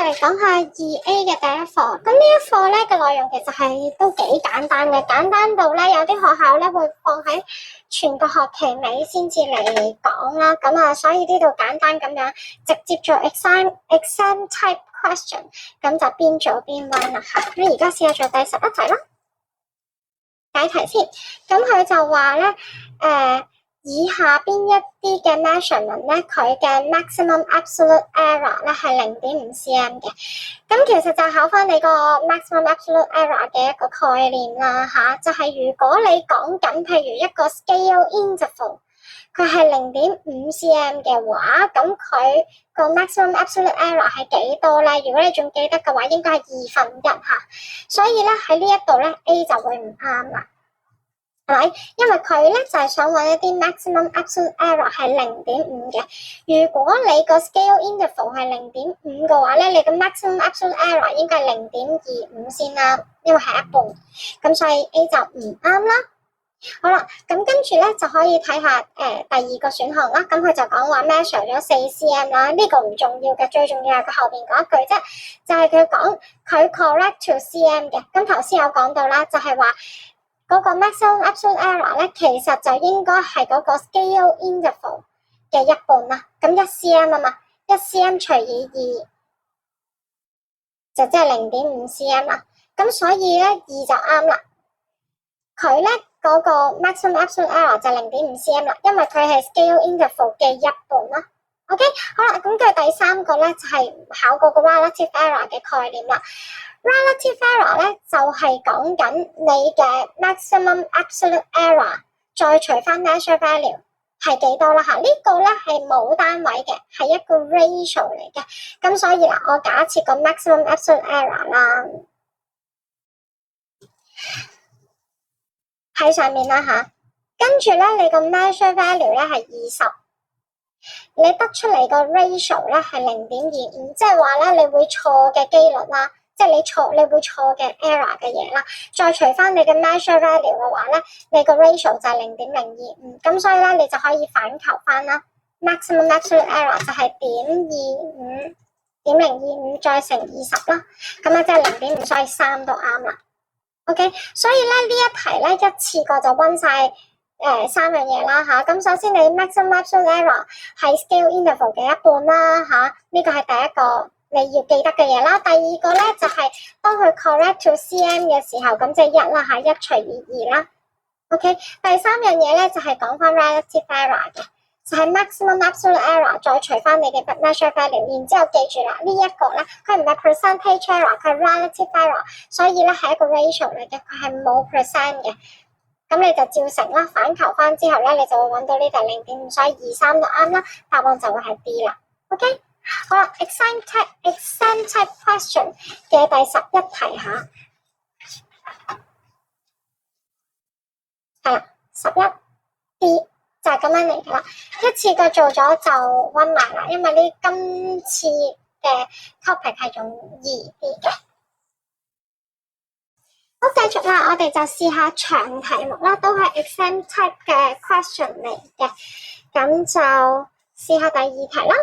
嚟講下2A 嘅第一課。咁呢一課咧嘅內容其實係都幾簡單嘅，簡單到咧有啲學校咧會放喺全個學期尾先至嚟講啦。咁啊，所以呢度簡單咁樣直接做 exam type question， 咁就邊做邊溫啦嚇。咁而家試下做第11題啦，解題先。咁佢就話咧以下邊一啲嘅 measurement 咧，佢嘅 maximum absolute error 咧係0.5 cm 嘅。咁其實就考翻你個 maximum absolute error 嘅一個概念啦嚇，就係如果你講緊譬如一個 scale interval， 佢係0.5 cm 嘅話，咁佢個 maximum absolute error 係幾多咧？如果你仲記得嘅話，應該係1/2嚇。所以咧喺呢一度咧 A 就會唔啱啦。因為佢咧就係想揾一啲 maximum absolute error 係0.5嘅。如果你個 scale interval 係0.5嘅話咧，你嘅 maximum absolute error 應該係0.25先啦，因為係一半。咁所以 A 就唔啱啦。好啦，咁跟住咧就可以睇下第二個選項啦。咁佢就講話 measure 咗4 cm 啦，呢個唔重要嘅，最重要係佢後邊嗰一句啫，就係佢講佢 correct to cm 嘅。咁頭先有講到啦，就係話嗰個 maximum absolute error 咧，其實就應該係嗰個 scale interval 嘅一半啦。咁1 cm 啊嘛，1 cm 除以2就即係0.5 cm 啦。咁所以咧2就啱啦。佢咧嗰個 maximum absolute error 就0.5 cm 啦，因為佢係 scale interval 嘅一半啦。OK， 好啦，咁佢第三個咧就係考嗰個 relative error 嘅概念啦。relative error 咧就係講緊你嘅 maximum absolute error 再除翻 measure value 係幾多啦嚇？呢個咧係冇單位嘅，係一個 ratio 嚟嘅。咁所以嗱，我假設個 maximum absolute error 啦喺上面啦嚇，跟住咧你個 measure value 咧係20，你得出嚟個 ratio 咧係0.25，即係話咧你會錯嘅機率啦。即係你會錯嘅 error 嘅嘢啦，再除翻你嘅 measure value 嘅話咧，你個 ratio 就係0.025，咁所以咧你就可以反求翻啦。maximum absolute error 就係0.25再乘20啦，咁咧即係0.5，所以3都啱啦。OK， 所以咧呢一題咧一次過就溫晒3樣嘢啦嚇。咁首先你 maximum absolute error 係 scale interval 嘅一半啦嚇，呢個係第一個你要記得嘅嘢啦。第二個咧就係當佢 correct to cm 嘅時候，咁即係1啦嚇，1除以2啦。OK， 第三樣嘢咧就係講翻 relative error 嘅，就係 maximum absolute error 再除翻你嘅 measure value， 然之後記住啦，呢一個咧佢唔係 percentage error， 佢係 relative error， 所以咧係一個 ratio 嚟嘅，佢係冇 percent 嘅。咁你就照乘啦，反求翻之後咧，你就會揾到呢度0.5，所以2、3都啱啦，答案就會係 D 啦。OK。好啦 exam type question 嘅第11題嚇，係啦，11D 就係咁樣嚟噶啦，一次過做咗就溫埋啦，因為呢今次嘅 topic 係容易啲嘅。好，繼續啦，我哋就試下長題目啦，都係 exam type 嘅 question 嚟嘅，咁就試下第2題啦。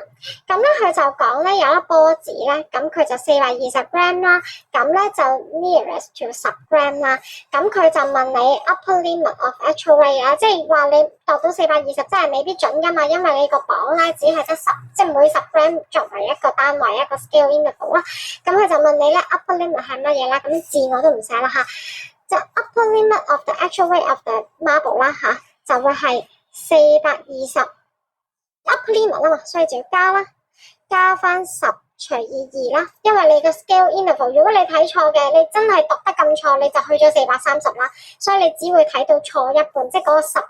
咁咧佢就講咧有粒波子咧，咁佢就420 gram 啦，咁咧就 nearest to 10 gram 啦。咁佢就問你 upper limit of actual weight 啊，即係話你度到420真係未必準噶嘛，因為你個磅咧只係得10，即係每10 gram 作為一個單位一個 scale interval 啦。咁佢就問你咧 upper limit 係乜嘢啦？咁字我都唔寫啦嚇，就 upper limit of the actual weight of the marble 啦嚇，就會係420。upper limit 啊嘛，所以就要加啦，加翻10除以2啦，因為你個 scale interval 如果你睇錯嘅，你真係讀得咁錯，你就去咗430啦，所以你只會睇到錯一半，即係嗰個10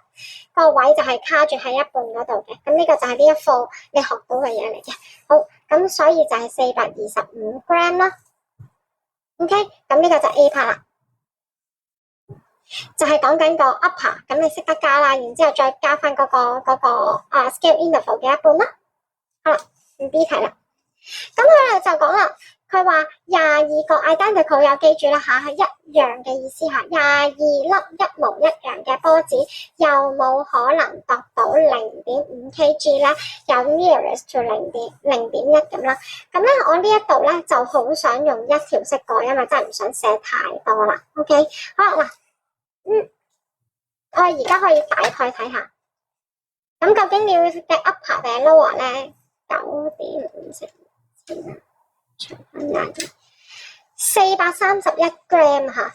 個位就係卡住喺一半嗰度嘅。咁呢個就係呢一課你學到嘅嘢嚟嘅。好，咁所以就係425 gram 啦。OK， 咁呢個就 A part 啦，就係講緊個 upper， 咁你識得加啦，然之後再加翻嗰個scale interval 嘅一半啦。好啦，B 題啦。咁佢咧就講啦，佢話22個 identical 有記住啦嚇，係一樣嘅意思嚇，22粒一模一樣嘅波子，有冇可能度到0.5 kg 咧？有 nearest to 0.1咁啦。咁咧我呢一度咧就好想用一條式過，因為真係唔想寫太多啦。OK， 好嗱，我而家可以大概睇下，咁究竟你要嘅 upper 定係 lower 咧？9.5乘除翻22 431 gram 嚇，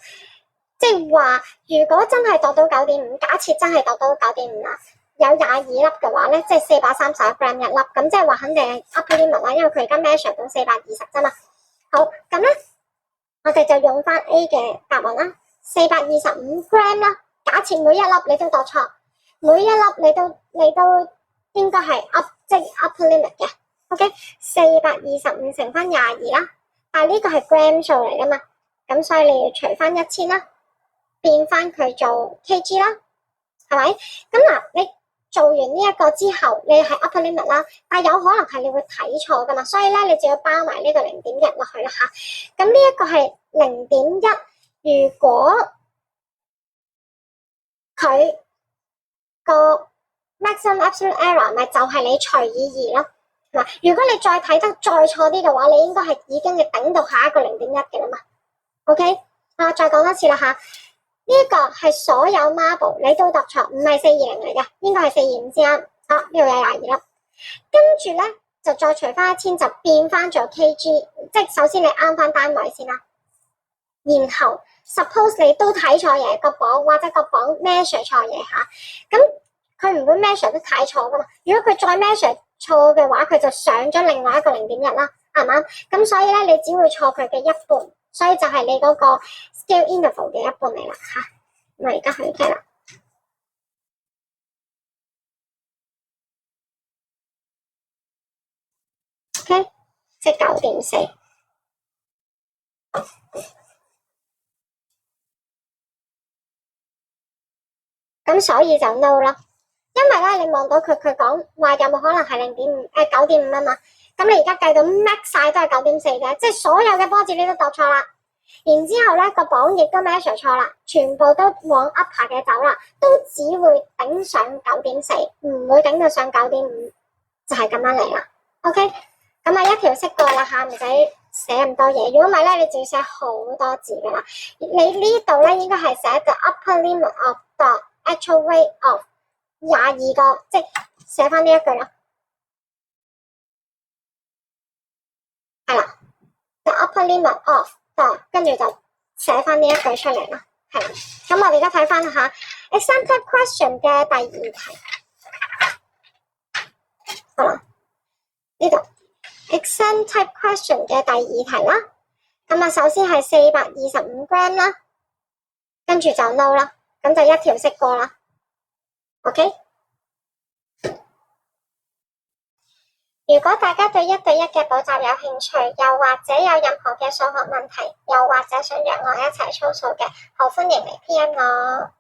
即係話如果真係度到 9.5， 假設真係度到 9.5 啦，有22粒嘅話咧，即係431 gram 一粒，咁即係話肯定係 upper limit 啦，因為佢而家 measure 到420啫嘛。好，咁咧我哋就用翻 A 嘅答案啦，425 gram 啦。假設每一粒你都度錯，每一粒你都應該係 即係 upper limit 嘅。OK， 425乘翻22啦，但係呢個係 gram 數嚟噶嘛，咁所以你要除翻1000啦，變翻佢做 kg 啦，係咪？咁嗱，你做完呢一個之後，你係 upper limit 啦，但係有可能係你會睇錯噶嘛，所以咧你就要包埋呢個0.1落去啦嚇。咁呢一個係0.1，如果佢個 maximum absolute error 咪就係你除以2咯。嗱，如果你再睇得再錯啲嘅話，你應該係已經要頂到下一個0.1嘅啦嘛。OK， 再講多次啦嚇，呢個係所有 marble 你都度錯，唔係420嚟嘅，應該係425先啱。呢度有22粒，跟住咧就再除翻1000，就變翻做 kg， 即係首先你啱翻單位先啦。然後 suppose 你都睇錯嘢，個磅或者個磅 measure 錯嘢嚇，咁佢唔會 measure 得太錯噶嘛。如果佢再 measure錯嘅話，佢就上咗另外一個0.1啦，啱唔啱？咁所以咧，你只會錯佢嘅一半，所以就係你嗰個 scale interval 嘅一半嚟啦嚇。我而家去睇啦 ，OK， 即係9.4。咁所以就 no 啦，因為咧你望到佢講話有冇可能係9.5啊嘛，咁你而家計到 max 晒都係9.4嘅，即係所有嘅波子你都度錯啦，然之後咧個磅亦都 measure 錯啦，全部都往 upper 嘅走啦，都只會頂上9.4，唔會頂到上9.5，就係咁樣嚟啦。OK， 咁啊一條式過啦嚇，唔使寫咁多嘢，如果唔係咧你就要寫好多字噶啦。你呢度咧應該係寫 the upper limit of the actual weight of 22個，即係寫翻呢一句咯。係啦 ，the upper limit of the， 跟住就寫翻呢一句出嚟啦。係啦，咁我哋而家睇翻下 exam type question 嘅第2題。好啦，呢度 exam type question 嘅第2題啦。咁啊，首先係425 gram 啦，跟住就 no 啦，咁就一條式過啦。OK， 如果大家對1對1嘅補習有興趣，又或者有任何嘅數學問題，又或者想約我一齊操數嘅，好歡迎嚟 PM 我。